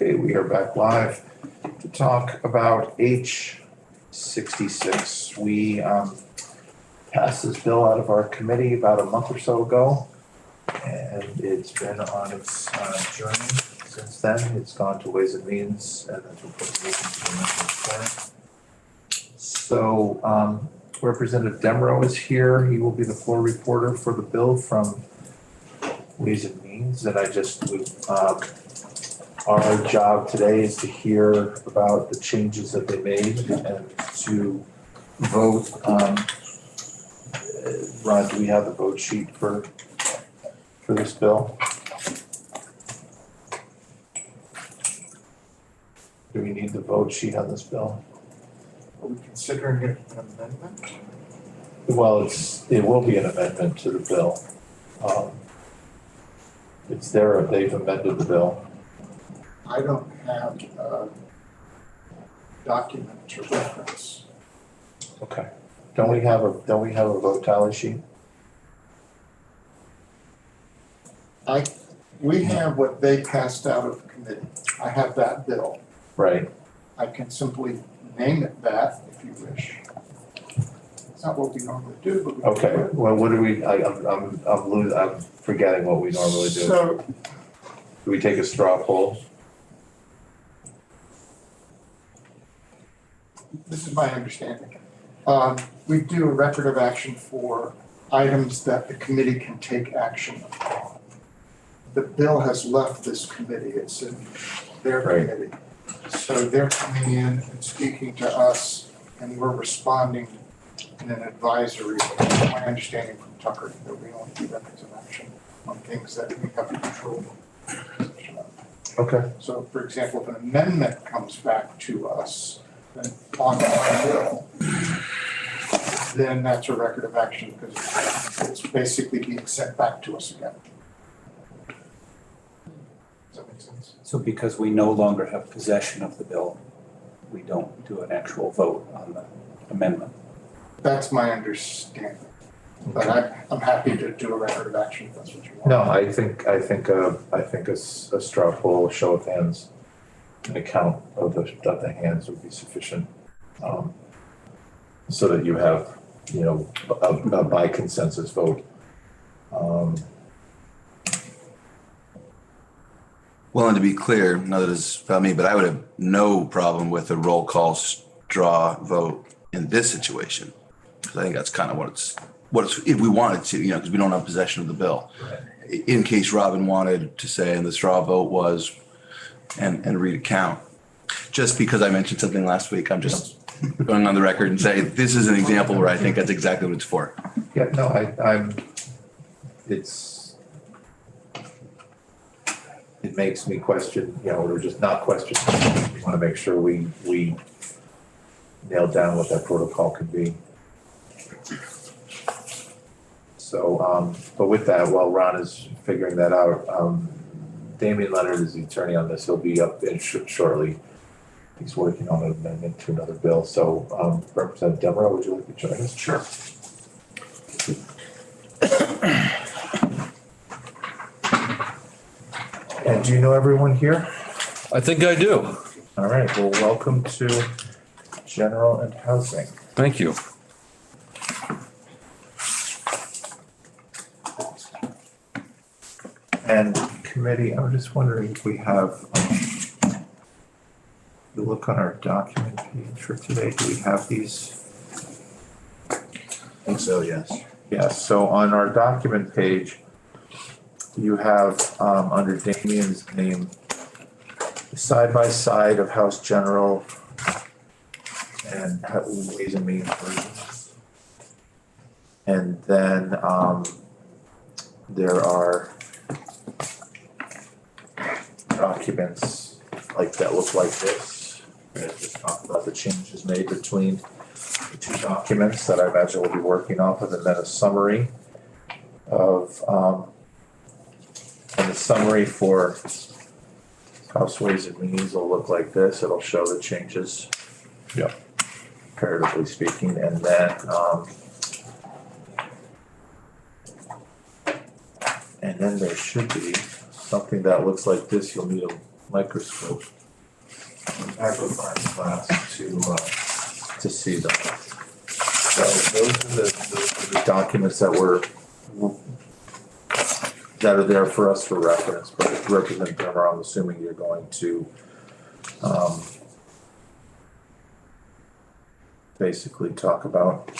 Okay, we are back live to talk about H66. We passed this bill out of our committee about a month or so ago, and it's been on its journey since then. It's gone to Ways and Means, and then to the So Representative Demrow is here. He will be the floor reporter for the bill from Ways and Means, and our job today is to hear about the changes that they made and to vote. Ron, do we have the vote sheet for this bill? Do we need the vote sheet on this bill? Are we considering it an amendment? Well, it will be an amendment to the bill. It's there, they've amended the bill. I don't have a document to reference. Okay. Don't we have a vote tally sheet? We have what they passed out of committee. I have that bill. Right. I can simply name it that if you wish. It's not what we normally do, but we can Okay, do it. well, what do we, I'm forgetting what we normally do. So Do we take a straw poll? this is my understanding. We do a record of action for items that the committee can take action upon. The bill has left this committee, it's in their Right. committee. So they're coming in and speaking to us, and we're responding in an advisory. My understanding from Tucker that we only do records of action on things that we have control of. Okay. So for example, if an amendment comes back to us then on our bill, then that's a record of action because it's basically being sent back to us again. Does that make sense? So because we no longer have possession of the bill, we don't do an actual vote on the amendment. That's my understanding. But I'm happy to do a record of action if that's what you want. No, I think a straw poll, a show of hands, an account of the hands would be sufficient. So that you have, a by consensus vote. Well, and to be clear, none of this is about me, but I would have no problem with a roll call straw vote in this situation. Because I think that's kind of what it's, if we wanted to, because we don't have possession of the bill. In case Robin wanted to say, and the straw vote was, and read a count. Just because I mentioned something last week, I'm just going on the record and say, this is an example where I think that's exactly what it's for. Yeah, no, it makes me question, or just not question. We want to make sure we nail down what that protocol could be. So, but with that, while Ron is figuring that out, Damian Leonard is the attorney on this. He'll be up in shortly. He's working on an amendment to another bill. So, Representative Demrow, would you like to join us? Sure. And do you know everyone here? I think I do. All right, well, welcome to General and Housing. Thank you. And committee, I was just wondering if we have, you look on our document page for today, do we have these? I think so, yes. Yes, so on our document page, you have, under Damien's name, side by side of House General and Ways and Means versions. And then, there are documents like that look like this. We're gonna just talk about the changes made between the two documents that I imagine we'll be working off of, and then a summary of, and the summary for House Ways and Means will look like this. It'll show the changes. Yeah. Comparatively speaking, and then, there should be something that looks like this. You'll need microscope, magnifying glass to see them. So those are the documents that are there for us for reference, but Representative Brimmer, I'm assuming you're going to basically talk about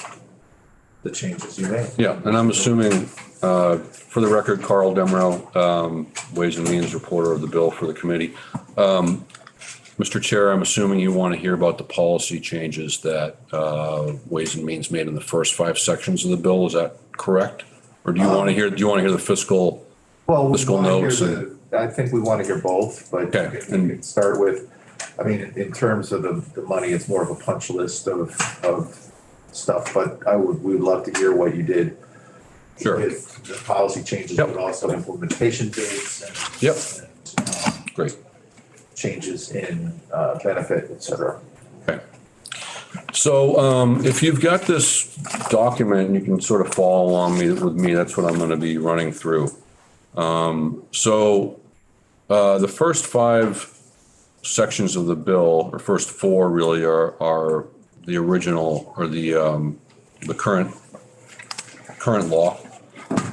the changes you made. Yeah, and I'm assuming, for the record, Carl Demrow, Ways and Means reporter of the bill for the committee. Mr. Chair, I'm assuming you want to hear about the policy changes that Ways and Means made in the first 5 sections of the bill. Is that correct? Or do you want to hear the fiscal? Well, we Fiscal wanna hear notes I think we want to hear both, but Okay, you can start with, I mean, in terms of the money, it's more of a punch list of stuff, but we would love to hear what you did. Sure. With the policy changes, Yep. but also implementation dates and. Yep. and, Great. changes in benefit, et cetera. Okay. So if you've got this document, you can sort of follow along with me. That's what I'm going to be running through. The first 5 sections of the bill, or first 4 really, are the original or the current law.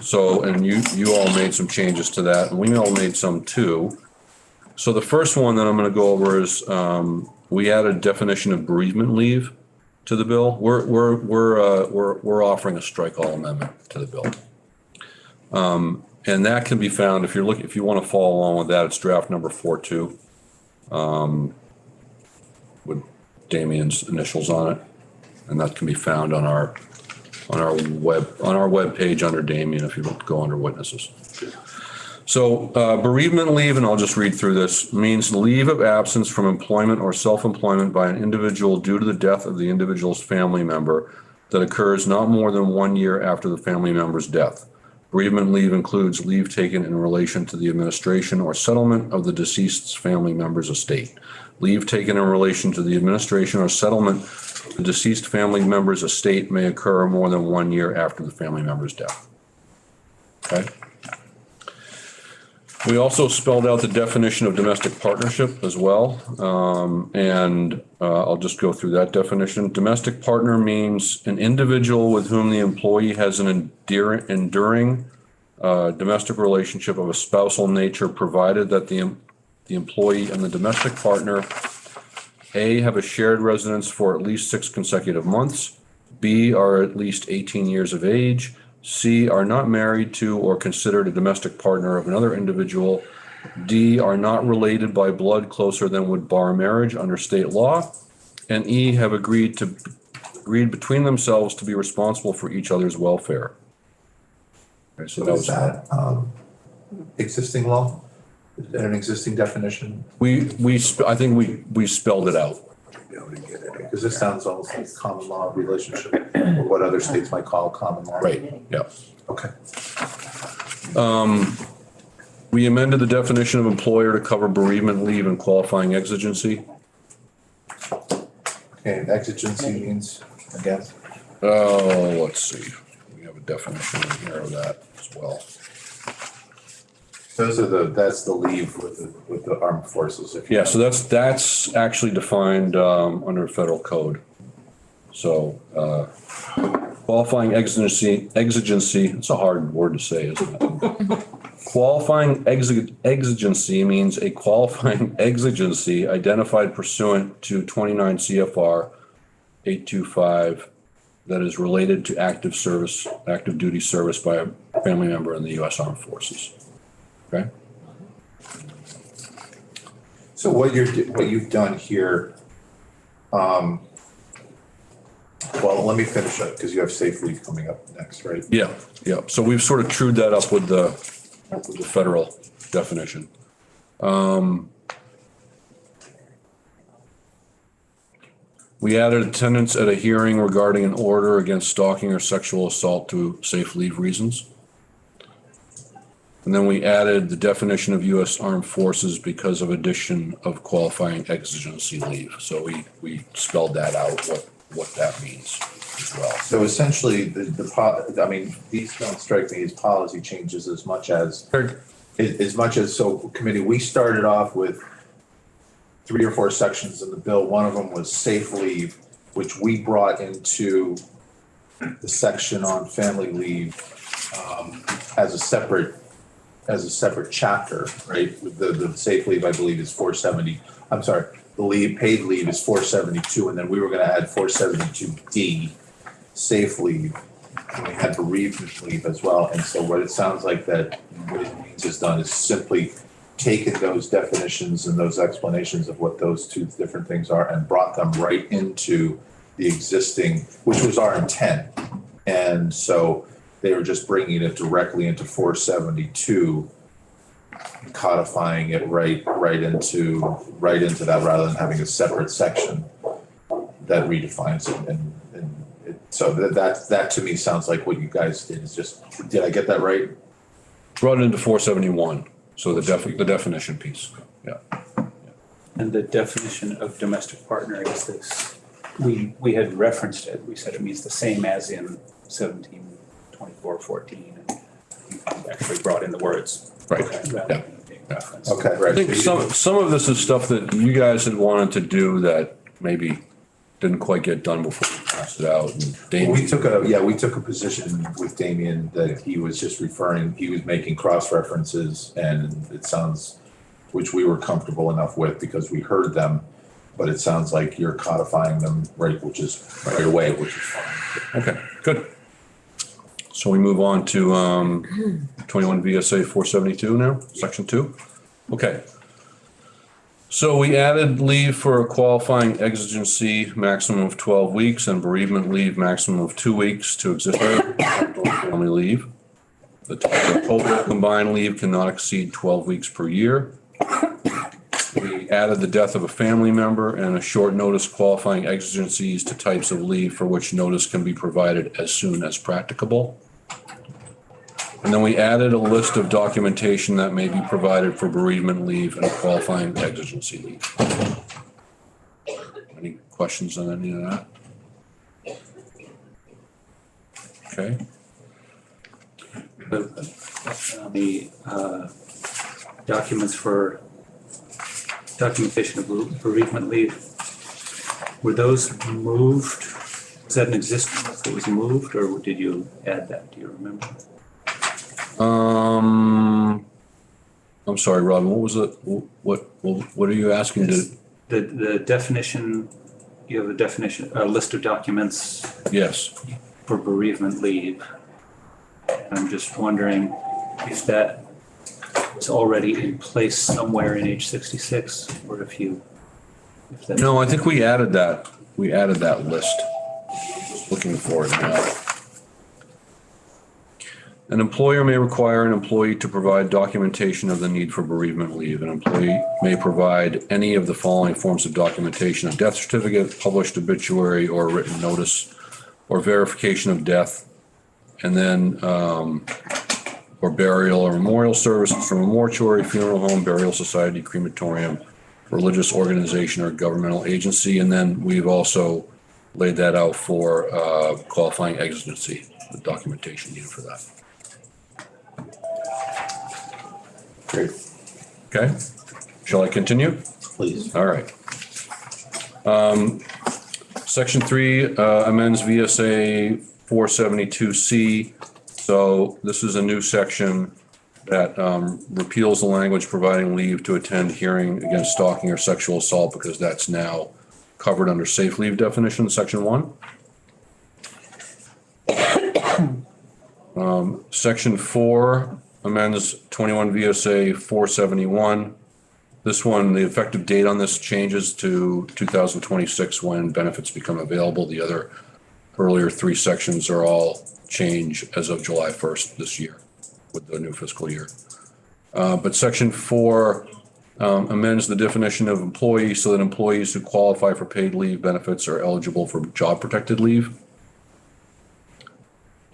So, and you all made some changes to that, and we all made some too. So the first one that I'm going to go over is we added definition of bereavement leave to the bill. We're offering a strike all amendment to the bill. And that can be found if you want to follow along with that, it's draft number 42 with Damien's initials on it. And that can be found on our web page under Damien if you go under witnesses. So bereavement leave, and I'll just read through this, means leave of absence from employment or self-employment by an individual due to the death of the individual's family member that occurs not more than 1 year after the family member's death. Bereavement leave includes leave taken in relation to the administration or settlement of the deceased's family member's estate. Leave taken in relation to the administration or settlement of the deceased family member's estate may occur more than 1 year after the family member's death. Okay? We also spelled out the definition of domestic partnership as well. I'll just go through that definition. Domestic partner means an individual with whom the employee has an enduring domestic relationship of a spousal nature, provided that the employee and the domestic partner, A, have a shared residence for at least 6 consecutive months, B, are at least 18 years of age, C, are not married to or considered a domestic partner of another individual, D, are not related by blood closer than would bar marriage under state law, and E, have agreed between themselves to be responsible for each other's welfare. Okay, so So is that existing law? Is that an existing definition? I think we spelled it out. Because this sounds almost like common law relationship, or what other states might call common law. Right, yeah. Okay. We amended the definition of employer to cover bereavement leave and qualifying exigency. Okay, and exigency means, again? Oh, let's see. We have a definition in here of that as well. That's the leave with the armed forces. Yeah, so that's actually defined under federal code. So qualifying exigency, it's a hard word to say, isn't it? Qualifying exigency means a qualifying exigency identified pursuant to 29 CFR 825 that is related to active duty service by a family member in the U.S. Armed Forces. Okay. So what you've done here, well, let me finish up because you have safe leave coming up next, right? Yeah. So we've sort of trued that up with the federal definition. We added attendance at a hearing regarding an order against stalking or sexual assault to safe leave reasons. And then we added the definition of U.S. Armed Forces because of addition of qualifying exigency leave. So we spelled that out, what that means as well. So essentially, these don't strike me as policy changes as much as, so committee, we started off with three or four sections in the bill. One of them was safe leave, which we brought into the section on family leave as a separate chapter, right? The safe leave, I believe, is 470. I'm sorry, the paid leave is 472, and then we were gonna add 472D, safe leave. And we had bereavement leave as well. And so what it sounds like that what it means is done is simply taken those definitions and those explanations of what those two different things are and brought them right into the existing, which was our intent. And so they were just bringing it directly into 472, codifying it right into that rather than having a separate section that redefines it. And so that to me sounds like what you guys did is just, did I get that right? Brought it into 471, so the definition piece, yeah. And the definition of domestic partner is this, we had referenced it, we said it means the same as in 1724-14, and you actually brought in the words. Right, rather yeah. than being referenced. Okay, I right. think some of this is stuff that you guys had wanted to do that maybe didn't quite get done before we passed it out. And Well, we Damien, took a position with Damien that he was just he was making cross references, and it sounds, which we were comfortable enough with because we heard them, but it sounds like you're codifying them right away, which is fine. okay, good. So we move on to 21 VSA 472 now, section 2. Okay. So we added leave for a qualifying exigency, maximum of 12 weeks, and bereavement leave, maximum of 2 weeks to existing family leave. The total combined leave cannot exceed 12 weeks per year. We added the death of a family member and a short notice qualifying exigencies to types of leave for which notice can be provided as soon as practicable. And then we added a list of documentation that may be provided for bereavement leave and qualifying exigency leave. Any questions on any of that? Okay, The documents for documentation of bereavement leave, were those moved? Was that an existing list that was moved, or did you add that? Do you remember? I'm sorry, Robin, what was it? What are you asking to? The definition, you have a definition, a list of documents Yes, for bereavement leave. And I'm just wondering if that was already in place somewhere in H66, or if that. no, I think we added that list. Just looking for it now. An employer may require an employee to provide documentation of the need for bereavement leave. An employee may provide any of the following forms of documentation: a death certificate, published obituary, or written notice, or verification of death, and then, or burial or memorial services from a mortuary, funeral home, burial society, crematorium, religious organization, or governmental agency. And then we've also laid that out for qualifying exigency, the documentation needed for that. Great. Okay, shall I continue? Please. All right. Section 3 amends VSA 472C. So this is a new section that repeals the language providing leave to attend hearing against stalking or sexual assault, because that's now covered under safe leave definition, section 1. Section 4 amends 21 VSA 471. This one, the effective date on this changes to 2026 when benefits become available. The other earlier 3 sections are all change as of July 1st this year with the new fiscal year. But section 4 amends the definition of employee so that employees who qualify for paid leave benefits are eligible for job protected leave.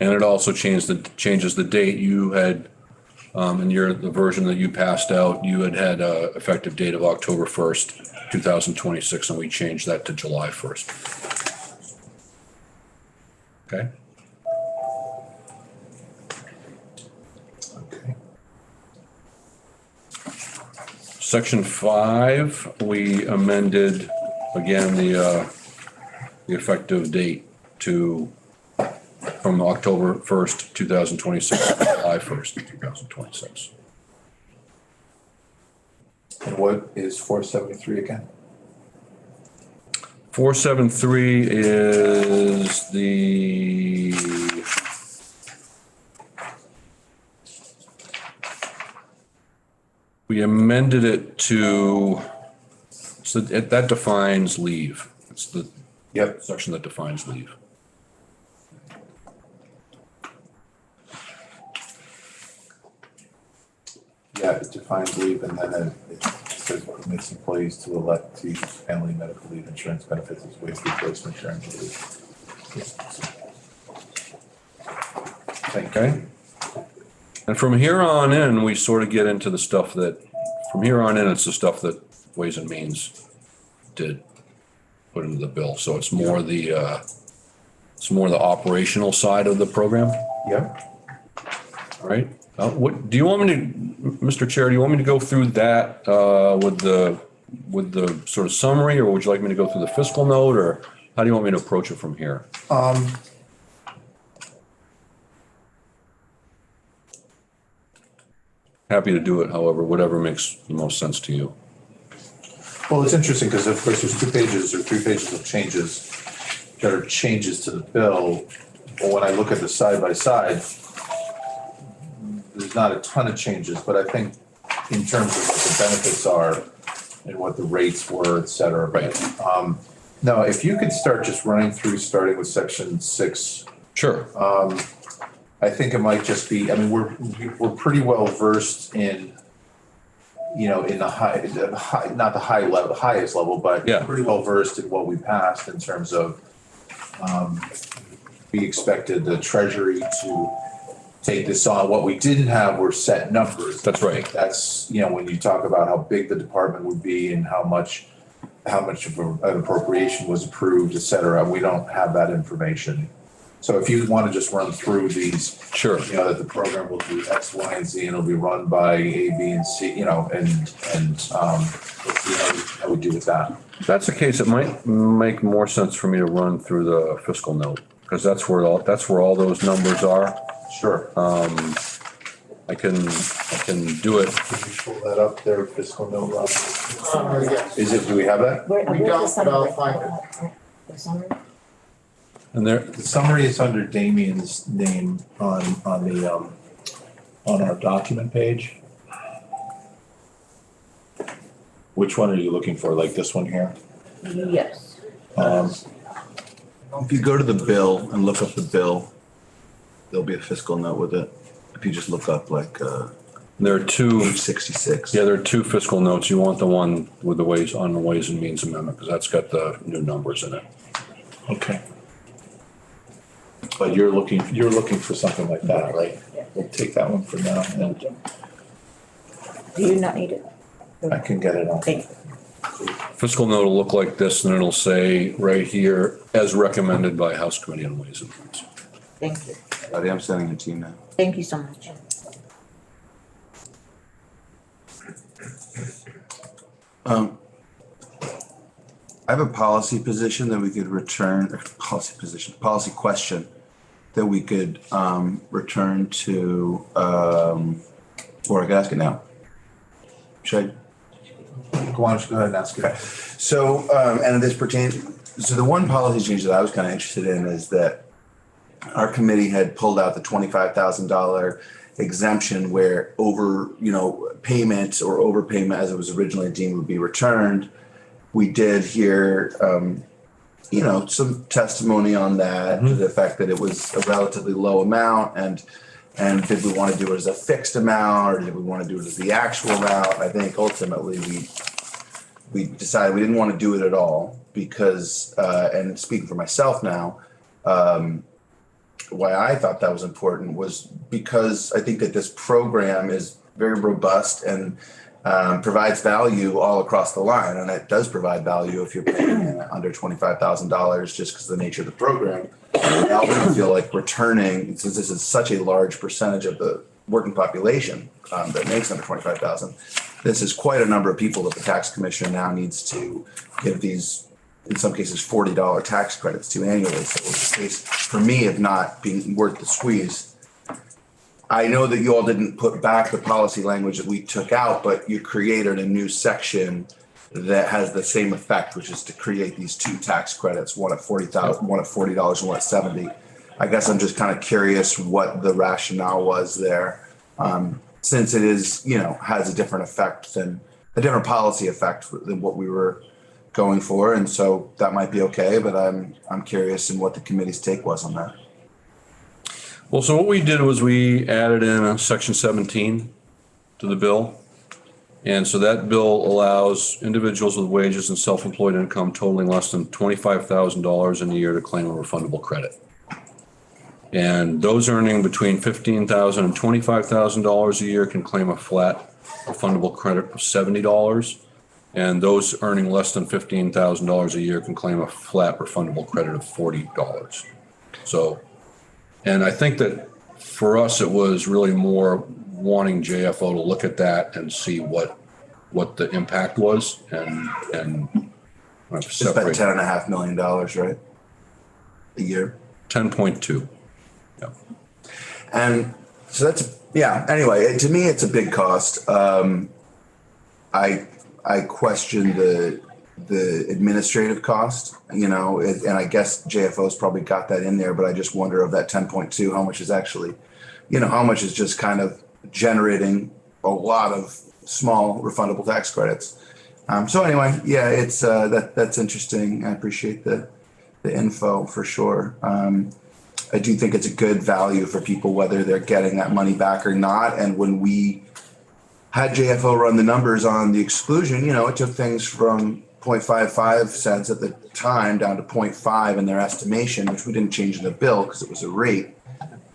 And it also changes the date. You had, in the version that you passed out, you had a effective date of October 1st, 2026, and we changed that to July 1st. Okay. Okay. Section 5, we amended again the effective date from October 1st, 2026 to July 1st, 2026. And what is 473 again? 473 is the we amended it to, so that defines leave. It's the section that defines leave. Yeah, it defines leave and then it says permits employees to elect to use family medical leave insurance benefits as waived replacement during the leave. Thank you. Okay. And from here on in, we sort of get into the stuff that, from here on in, it's the stuff that Ways and Means did put into the bill. So it's more the operational side of the program, Yep. right? What, do you want me to, Mr. Chair, do you want me to go through that with the sort of summary, or would you like me to go through the fiscal note, or how do you want me to approach it from here? Happy to do it, however, whatever makes the most sense to you. Well, it's interesting because of course there's 2 pages or 3 pages of changes that are changes to the bill. But when I look at the side by side, there's not a ton of changes, but I think in terms of what the benefits are and what the rates were, et cetera. Right. No, if you could start just running through, starting with section 6. Sure. I think it might just be, I mean, we're pretty well versed in, you know, in the high, not the high level, highest level, but Yeah. pretty well versed in what we passed in terms of, we expected the Treasury to take this on. What we didn't have were set numbers. That's right. That's, you know, when you talk about how big the department would be and how much of an appropriation was approved, et cetera, we don't have that information. So if you want to just run through these, Sure. you know, that the program will do X, Y, and Z, and it'll be run by A, B, and C, you know, and let's see how we do with that. If that's the case, it might make more sense for me to run through the fiscal note, because that's where all those numbers are. Sure. I can do it. Can you pull that up there, fiscal note, Rob? Yes. Is it, do we have that? We Where's the don't, but summary? I'll find it. The summary? And there, The summary is under Damien's name on our document page. Which one are you looking for? Like this one here? Yes. If you go to the bill and look up the bill, there'll be a fiscal note with it. If you just look up like there are two, page 66. yeah, there are two fiscal notes. You want the one with the Ways and Means Amendment, because that's got the new numbers in it. Okay. But you're looking for something like that, right? Yeah. We'll take that one for now and Thank you. Do you not need it? I can get it on. Thank you. Fiscal note will look like this, and it'll say right here, as recommended by House Committee on Ways and Means. Thank you. Buddy, I'm sending it to you now. Thank you so much. I have a policy position that we could return, or policy question that we could return to, or I can ask it now. Should Why don't you go ahead and ask it? So, and this pertains, so the one policy change that I was kind of interested in is that our committee had pulled out the $25,000 exemption where payment or overpayment as it was originally deemed would be returned. We did hear, some testimony on that, to the fact that it was a relatively low amount and did we want to do it as a fixed amount or did we want to do it as the actual amount? I think ultimately we decided we didn't want to do it at all because, and speaking for myself now, why I thought that was important was because I think that this program is very robust and provides value all across the line. And it does provide value if you're paying under $25,000 just because of the nature of the program. I also feel like returning, since this is such a large percentage of the working population that makes under 25,000. This is quite a number of people that the tax commissioner now needs to give these, in some cases, $40 tax credits to annually. So it's a case for me of not being worth the squeeze. I know that you all didn't put back the policy language that we took out, but you created a new section that has the same effect, which is to create these two tax credits, one at $40,000, one at $40 and one at 70. I guess I'm just kind of curious what the rationale was there. Since it is, has a different effect than a different policy effect than what we were going for. And so that might be okay, but I'm curious in what the committee's take was on that. Well, so what we did was we added in a section 17 to the bill. And so that bill allows individuals with wages and self-employed income totaling less than $25,000 in a year to claim a refundable credit. And those earning between $15,000 and $25,000 a year can claim a flat refundable credit of $70. And those earning less than $15,000 a year can claim a flat refundable credit of $40. So, and I think that for us, it was really more wanting JFO to look at that and see what the impact was and It's about separate. $10.5 million, right? A year. 10.2. And so anyway, to me, it's a big cost. I question the administrative cost, and I guess JFO's probably got that in there, but I just wonder of that 10.2, how much is actually, how much is just kind of generating a lot of small refundable tax credits. So anyway, yeah, it's that's interesting. I appreciate the info for sure. I do think it's a good value for people, whether they're getting that money back or not. And when we had JFO run the numbers on the exclusion, it took things from 0.55 cents at the time down to 0.5 in their estimation, which we didn't change in the bill because it was a rate.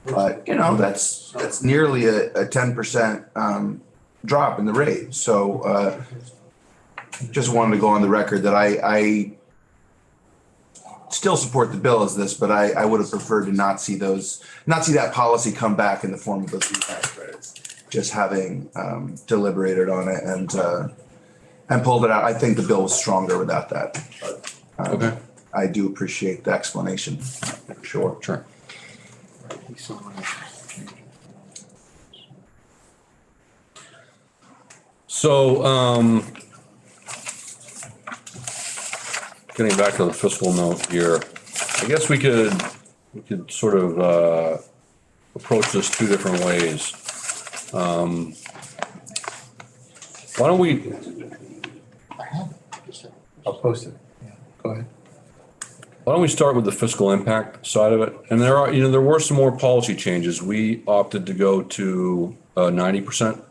But, that's nearly a 10% drop in the rate. So just wanted to go on the record that I still support the bill as this, but I would have preferred to not see that policy come back in the form of those tax credits. Just having deliberated on it and pulled it out. I think the bill was stronger without that. But, Okay. I do appreciate the explanation. For sure. Sure. So, getting back to the fiscal note here, I guess we could sort of approach this two different ways. Why don't we, I'll post it. Yeah, go ahead. why don't we start with the fiscal impact side of it? And there were some more policy changes. We opted to go to 90%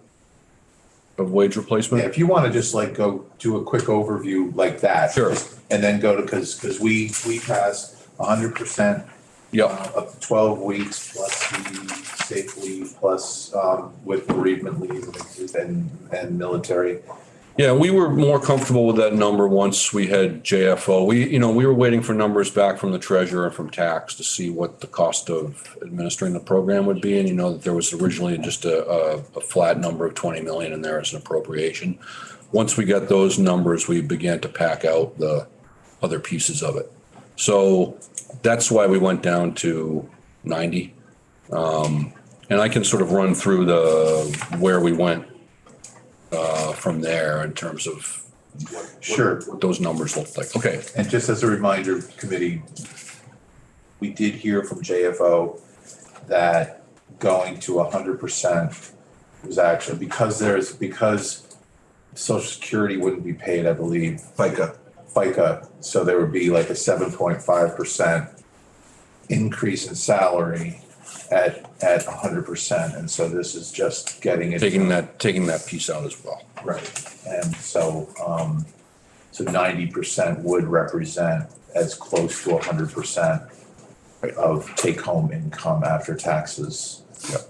of wage replacement. Yeah, if you want to just go do a quick overview like that. Sure. And then go to, because we passed 100%. Yep. Up to 12 weeks plus the safe leave plus with bereavement leave and military. Yeah, we were more comfortable with that number once we had JFO. We were waiting for numbers back from the treasurer and from tax to see what the cost of administering the program would be. And that there was originally just a flat number of 20 million in there as an appropriation. Once we got those numbers, we began to pack out the other pieces of it. So that's why we went down to 90. And I can sort of run through where we went from there in terms of Sure. what those numbers looked like. Okay. And just as a reminder, committee, we did hear from JFO that going to 100% was actually because Social Security wouldn't be paid, I believe. FICA, so there would be like a 7.5% increase in salary at 100%, and so this is just getting it Taking that piece out as well. right. And so 90% would represent as close to 100% of take-home income after taxes. Yep.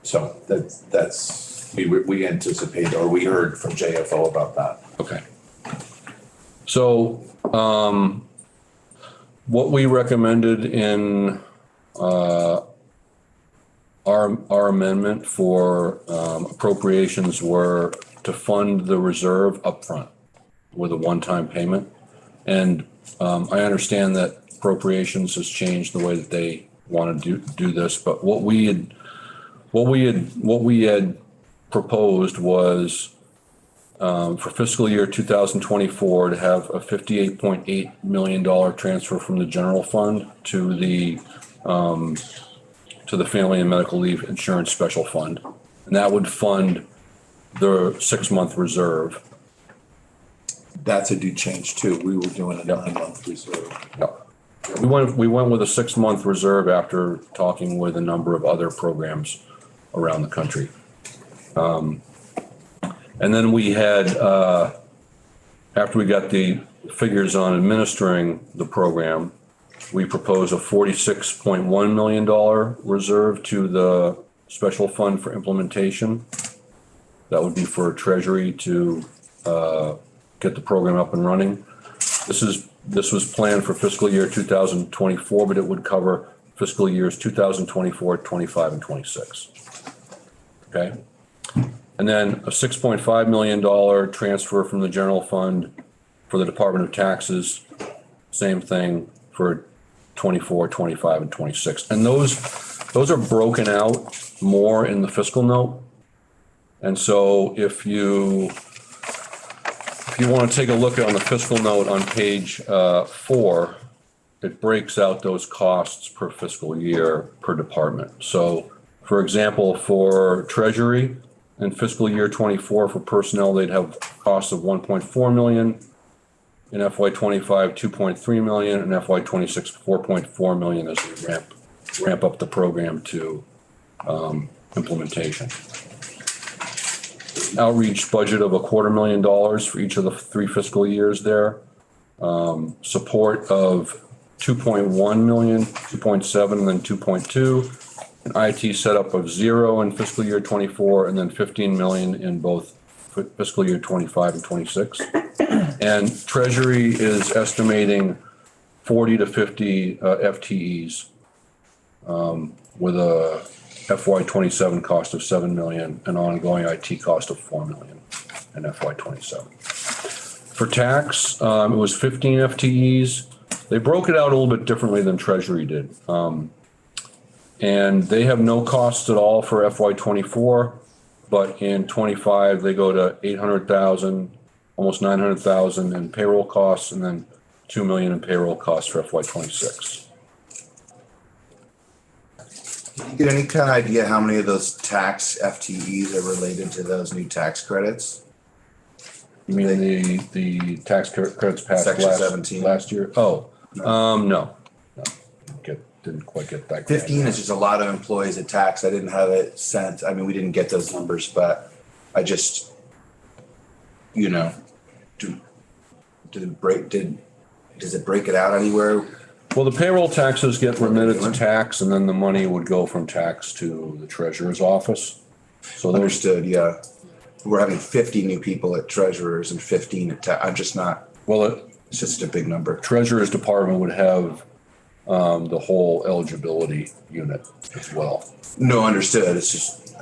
So that's we anticipate, or we heard from JFO about that. Okay. So, what we recommended in our our amendment for appropriations were to fund the reserve upfront with a one-time payment. And I understand that appropriations has changed the way that they want to do this, but what we had proposed was for fiscal year 2024 to have a $58.8 million transfer from the general fund to the Family and Medical Leave Insurance Special Fund. And that would fund the 6-month reserve. That's a due change too. We were doing a 9-month reserve. We went with a 6-month reserve after talking with a number of other programs around the country. And then we had, after we got the figures on administering the program, we proposed a $46.1 million reserve to the special fund for implementation. That would be for Treasury to get the program up and running. This was planned for fiscal year 2024, but it would cover fiscal years 2024, 25, and 26. Okay. And then a $6.5 million transfer from the general fund for the Department of Taxes. Same thing for 24, 25, and 26. And those are broken out more in the fiscal note. And so if you want to take a look on the fiscal note on page 4, it breaks out those costs per fiscal year per department. So for example, for Treasury in fiscal year 24 for personnel, they'd have costs of 1.4 million. In FY25, 2.3 million, and FY26, 4.4 million as we ramp up the program to implementation. Outreach budget of $250,000 for each of the 3 fiscal years there. Support of 2.1 million, 2.7, and then 2.2. An IT setup of 0 in fiscal year 24, and then 15 million in both fiscal year 25 and 26. And Treasury is estimating 40 to 50 FTEs with a FY27 cost of 7 million and ongoing IT cost of 4 million in FY27. For tax, it was 15 FTEs. They broke it out a little bit differently than Treasury did. And they have no costs at all for FY24, but in 25, they go to 800,000, almost 900,000 in payroll costs, and then 2 million in payroll costs for FY26. Can you get any kind of idea how many of those tax FTEs are related to those new tax credits? You mean the tax credits passed Section 17. last year? Oh, no. Didn't quite get that. 15 is just a lot of employees at tax. I didn't have it sent. I mean, we didn't get those numbers, but I just, does it break it out anywhere? Well, the payroll taxes get remitted to tax, and then the money would go from tax to the treasurer's office. So Understood, yeah. We're having 50 new people at treasurers and 15 at tax. I'm just not, it's just a big number. Treasurer's department would have the whole eligibility unit as well. No, understood. It's just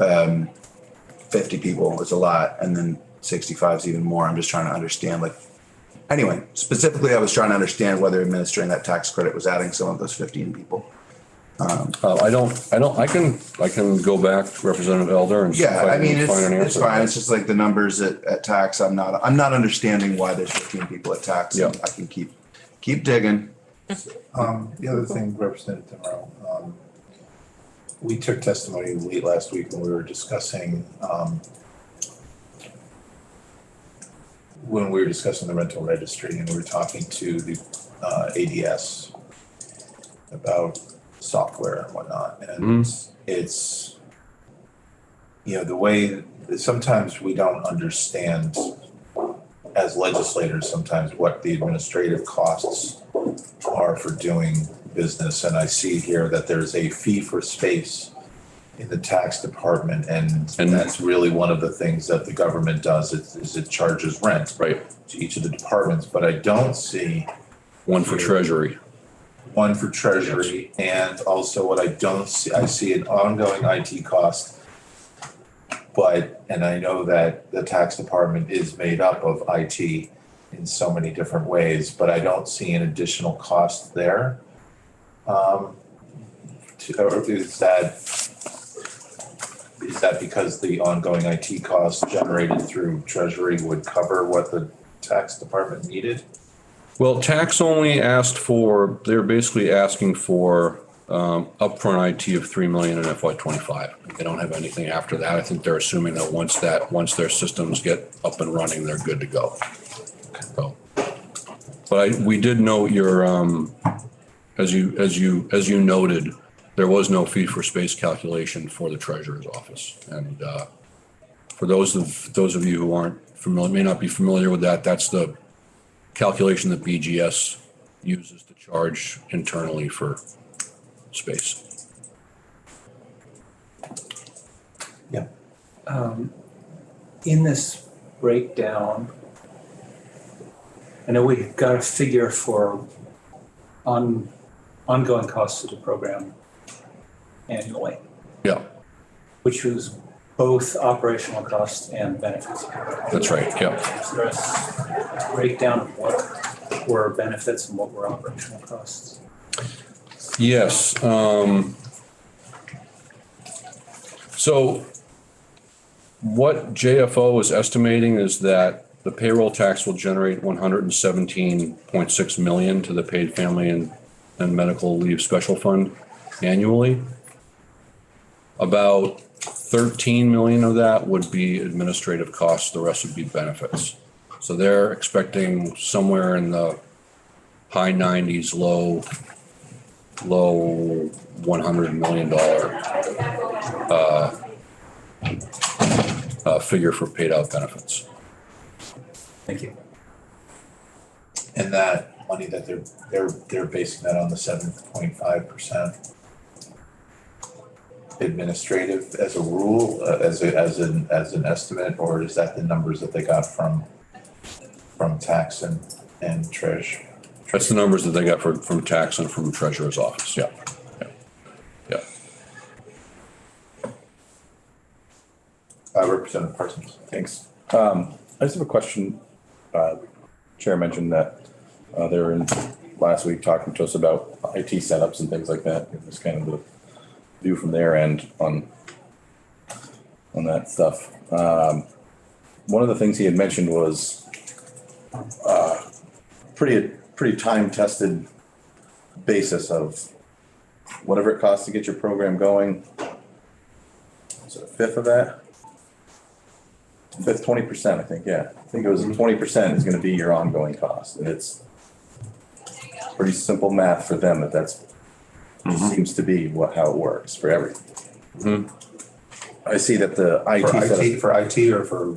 50 people is a lot, and then 65 is even more. I'm just trying to understand, anyway, specifically, I was trying to understand whether administering that tax credit was adding some of those 15 people. I can go back to Representative Elder and see if Yeah, I I mean, can find an answer. it's fine. It's just like the numbers at tax. I'm not understanding why there's 15 people at tax. Yeah. I can keep digging. The other thing, Representative Demero, we took testimony late last week when we were discussing the rental registry, and we were talking to the ADS about software and whatnot. And it's the way sometimes we don't understand as legislators sometimes what the administrative costs are for doing business. And I see here that there's a fee for space in the tax department, and that's really one of the things that the government does is it charges rent Right. to each of the departments. But I don't see One for Treasury. one for treasury, and also what I don't see, I see an ongoing IT cost. But, and I know that the tax department is made up of IT in so many different ways, but I don't see an additional cost there. Or is that because the ongoing IT costs generated through treasury would cover what the tax department needed? Well, tax only asked for, they're basically asking for upfront IT of 3 million in FY '25. They don't have anything after that. I think they're assuming that once their systems get up and running, they're good to go. So, but we did note your, as you noted, there was no fee for space calculation for the treasurer's office. And for those of you who aren't familiar, may not be familiar with that, that's the calculation that BGS uses to charge internally for space. In this breakdown, I know we got a figure for ongoing costs of the program annually, Yeah, which was both operational costs and benefits. that's right. Yeah. Is there a breakdown of what were benefits and what were operational costs? Yes. So what JFO is estimating is that the payroll tax will generate 117.6 million to the paid family and medical leave special fund annually. About 13 million of that would be administrative costs. The rest would be benefits. So they're expecting somewhere in the high 90s, low $100 million figure for paid out benefits. Thank you. And that money that they're basing that on the 7.5% administrative as a rule, as an estimate, or is that the numbers that they got from tax and treasury? That's the numbers that they got from tax and from treasurer's office. Yeah. Representative Parsons. Thanks. I just have a question. Chair mentioned that they were in last week talking to us about IT setups and things like that. It was kind of the view from their end on that stuff. One of the things he had mentioned was pretty time-tested basis of whatever it costs to get your program going. Is it a fifth of that? Fifth, 20%, I think, yeah. I think it was 20% is gonna be your ongoing cost, and it's pretty simple math for them that's seems to be how it works for everything. I see that the IT setup. For IT or for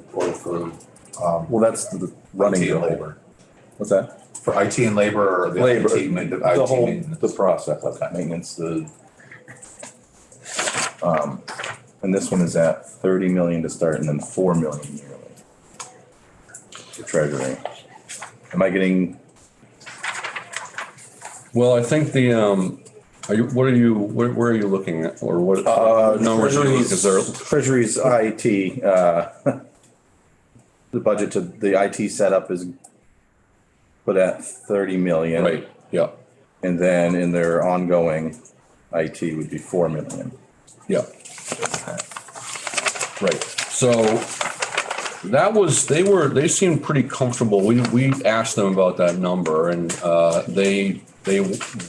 Well, that's the running IT and the whole. labor? What's that? For IT and labor or the Labor, IT maintenance? the whole, maintenance? the process of maintenance, and this one is at 30 million to start and then 4 million yearly for treasury. Am I getting? Well, I think the, where are you looking at, or what numbers are you looking, is there? Treasury's IT, the budget to the IT setup is put at 30 million. Right, yeah, And then in their ongoing IT would be 4 million. yeah. Right, so they seemed pretty comfortable. We asked them about that number, and they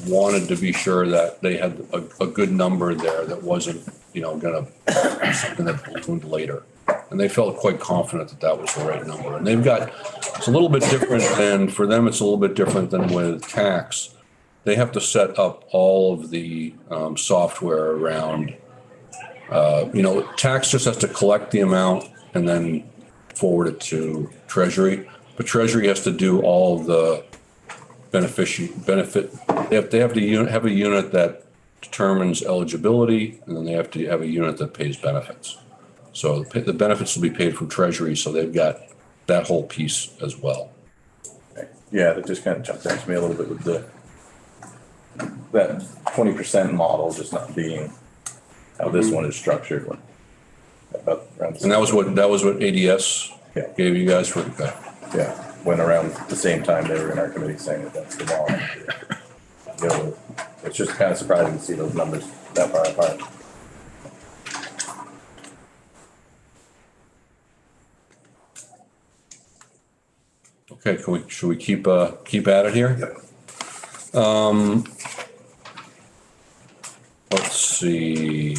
wanted to be sure that they had a good number there that wasn't, gonna be something that ballooned later. And they felt quite confident that was the right number. And it's a little bit different than, for them, it's a little bit different than with tax. They have to set up all of the software around, tax just has to collect the amount and then forward it to Treasury. But Treasury has to do all of the benefit. They have to have a unit that determines eligibility, and then they have to have a unit that pays benefits. So the benefits will be paid from Treasury, so they've got that whole piece as well. Yeah, that just kind of jumped out to me a little bit with that 20% model just not being how this one is structured. About around the And that was what ADS Yeah. gave you guys for, okay. Yeah, went around the same time they were in our committee saying that that's the model. You know, it's just kind of surprising to see those numbers that far apart. Okay, should we keep at it here? Yep. Let's see.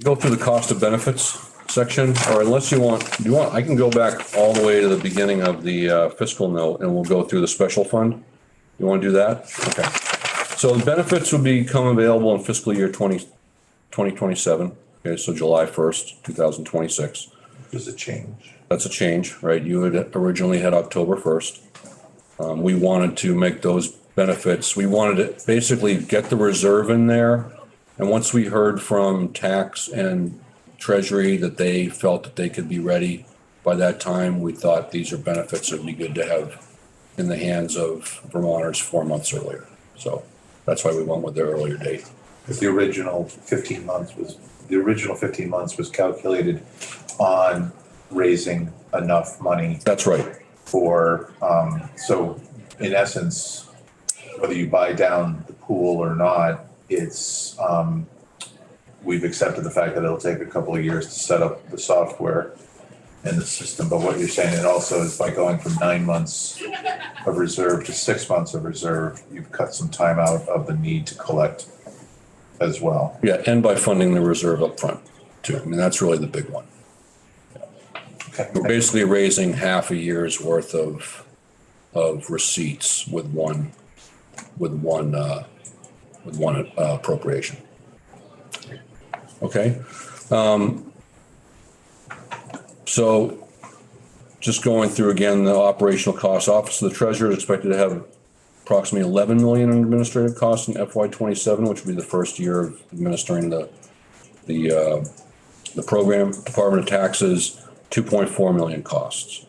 Go through the cost of benefits section, or unless you want, I can go back all the way to the beginning of the fiscal note and we'll go through the special fund. You want to do that? Okay. So the benefits would become available in fiscal year 2027. Okay, so July 1st, 2026. There's a change. That's a change, right? You had originally had October 1st. We wanted to make those benefits, we wanted to basically get the reserve in there. And once we heard from tax and treasury that they felt that they could be ready by that time, we thought these are benefits that would be good to have in the hands of Vermonters 4 months earlier. So that's why we went with the earlier date. Because the original 15 months was calculated on raising enough money That's right. for, so in essence, whether you buy down the pool or not, it's, we've accepted the fact that it'll take a couple of years to set up the software and the system. But what you're saying, it also is by going from 9 months of reserve to 6 months of reserve, you've cut some time out of the need to collect as well. Yeah, and by funding the reserve up front too. I mean, that's really the big one. Okay. We're basically raising half a year's worth of receipts with one appropriation. Okay. So just going through again, the operational costs. Office of the Treasurer is expected to have approximately 11 million in administrative costs in FY27, which will be the first year of administering the program. Department of Taxes, 2.4 million costs.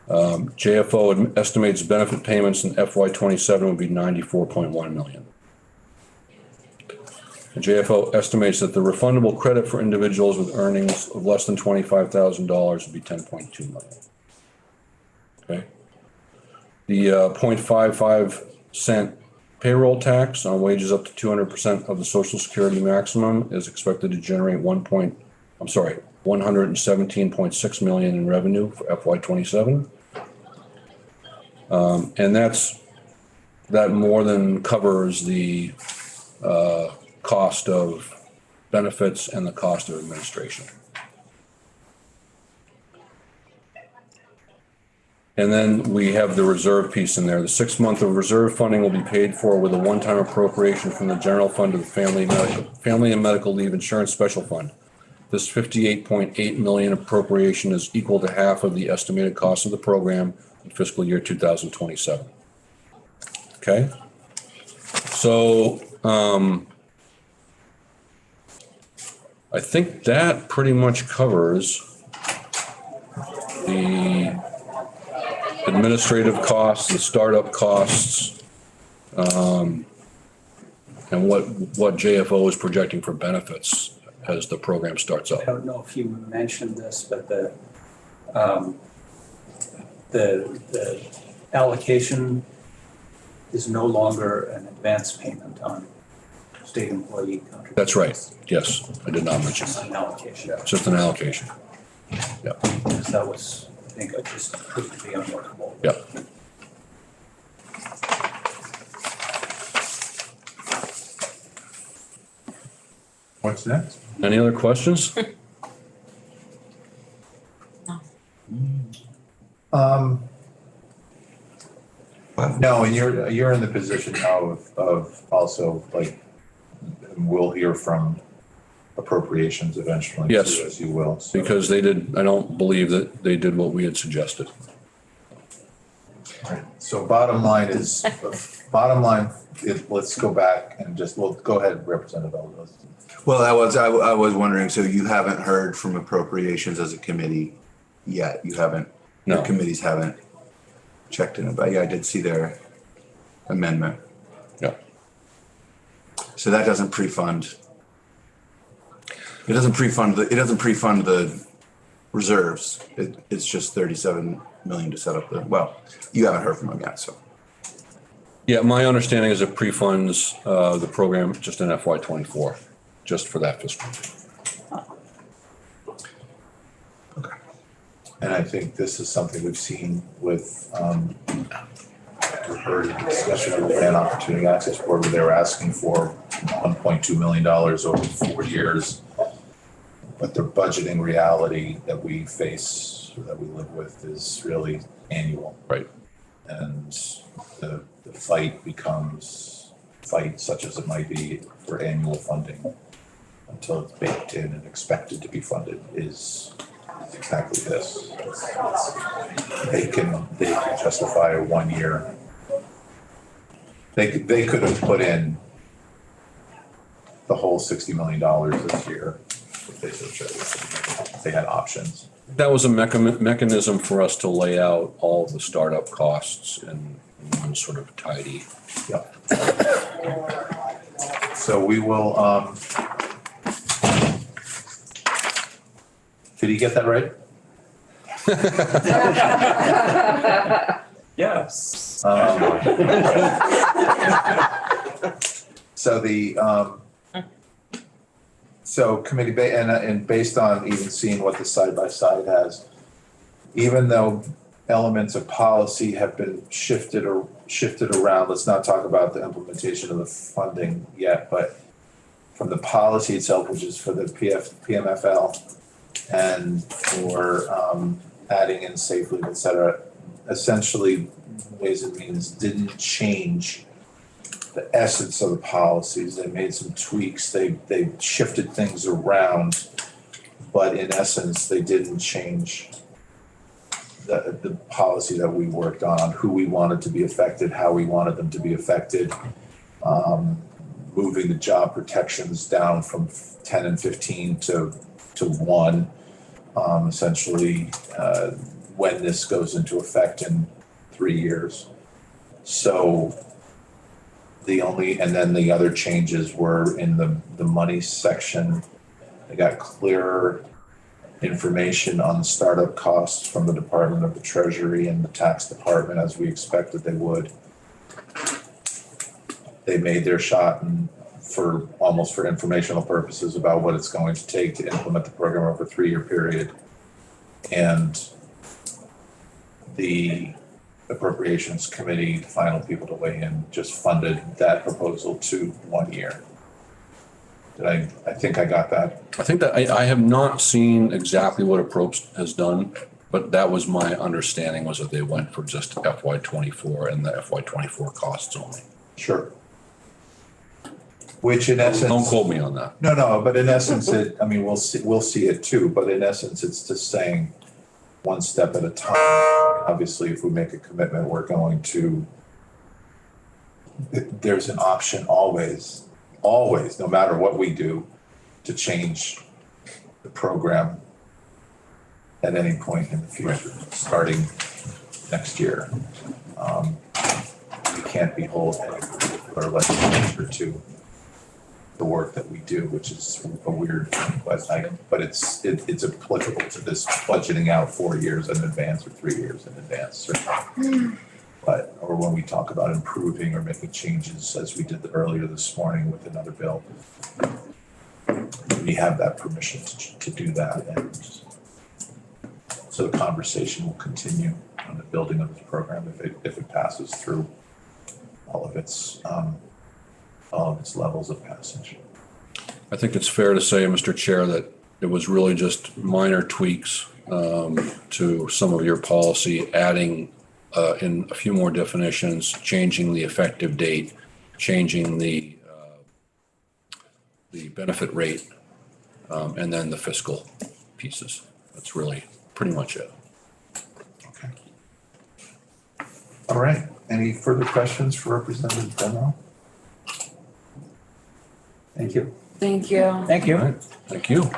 JFO estimates benefit payments in FY27 would be 94.1 million. And JFO estimates that the refundable credit for individuals with earnings of less than $25,000 would be 10.2 million. Okay. The 0.55 cent payroll tax on wages up to 200% of the Social Security maximum is expected to generate 117.6 million in revenue for FY27. And that more than covers the cost of benefits and the cost of administration. And then we have the reserve piece in there. The 6 month of reserve funding will be paid for with a one-time appropriation from the general fund to the Family and Medical Leave Insurance Special Fund. This 58.8 million appropriation is equal to half of the estimated cost of the program in fiscal year 2027. Okay. So, I think that pretty much covers the administrative costs, the startup costs, and what JFO is projecting for benefits as the program starts up. I don't know if you mentioned this, but the allocation is no longer an advance payment on state employee contributions. That's right. Yes, I did not mention It's that. an allocation. It's just an allocation. Yep. Because that was, I think, just proved to be unworkable. Yep. What's next? Any other questions? No, and you're in the position now of also like, we'll hear from appropriations eventually. Yes. As you will. So- Because I don't believe that they did what we had suggested. So bottom line, let's go back and we'll go ahead, Representative Ellis. Well, I was wondering, so you haven't heard from appropriations as a committee yet. You haven't, your No. committees haven't checked in it, but yeah, I did see their amendment. Yeah. So that doesn't pre-fund. It doesn't pre-fund the reserves. It's just 37 million to set up the, well, you haven't heard from them yet, so. Yeah, my understanding is it pre-funds the program just in FY '24, just for that fiscal year. And I think this is something we've seen with, we heard in discussion of the Land Opportunity Access Board where they were asking for $1.2 million over 4 years. But the budgeting reality that we face, or that we live with, is really annual. Right. And the fight becomes, fight such as it might be for annual funding until it's baked in and expected to be funded is exactly this. They can justify a 1 year. They could have put in the whole $60 million this year if they so chose. If they had options. That was a mechanism for us to lay out all of the startup costs in one sort of tidy. Yep. So we will, did he get that right? Yes. So so committee, and based on even seeing what the side-by-side has, even though elements of policy have been shifted around, let's not talk about the implementation of the funding yet, but from the policy itself, which is for the PMFL and for adding in safe leave, et cetera, essentially Ways and Means didn't change the essence of the policies. They made some tweaks, they shifted things around, but in essence, they didn't change the policy that we worked on, who we wanted to be affected, how we wanted them to be affected. Moving the job protections down from 10 and 15 to 1, essentially, when this goes into effect in 3 years. So and then the other changes were in the money section. They got clearer information on the startup costs from the Department of the Treasury and the Tax Department, as we expected they would. They made their shot and almost for informational purposes about what it's going to take to implement the program over a 3-year period. And the Appropriations Committee, the final people to weigh in, just funded that proposal to 1 year. I think I got that. I think that I have not seen exactly what Approps has done, but that was my understanding, was that they went for just FY '24 and the FY '24 costs only. Sure. Which in essence. Don't quote me on that. No, but in essence, we'll see it too, but in essence, it's just saying one step at a time. Obviously, if we make a commitment, we're going to, there's an option always, no matter what we do, to change the program at any point in the future, starting next year. We can't be holding our legislature to the work that we do, which is a weird thing, but it's applicable to this budgeting out 4 years in advance or 3 years in advance. Or when we talk about improving or making changes, as we did earlier this morning with another bill, we have that permission to do that. And so the conversation will continue on the building of this program if it passes through all of its levels of passage. I think it's fair to say, Mr. Chair, that it was really just minor tweaks to some of your policy, adding in a few more definitions, changing the effective date, changing the benefit rate, and then the fiscal pieces. That's really pretty much it. Okay. All right. Any further questions for Representative Benro? Thank you. Thank you. Thank All you. right, thank you.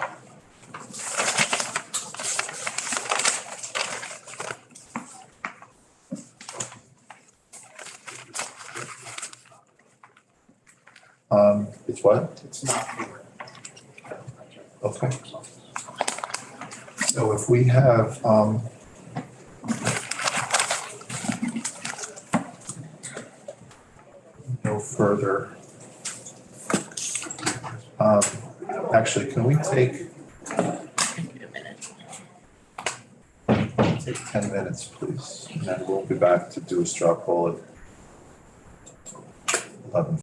it's not here. Okay. So if we have, no further, actually, can we take 10 minutes, please? And then we'll be back to do a straw poll at 11:15.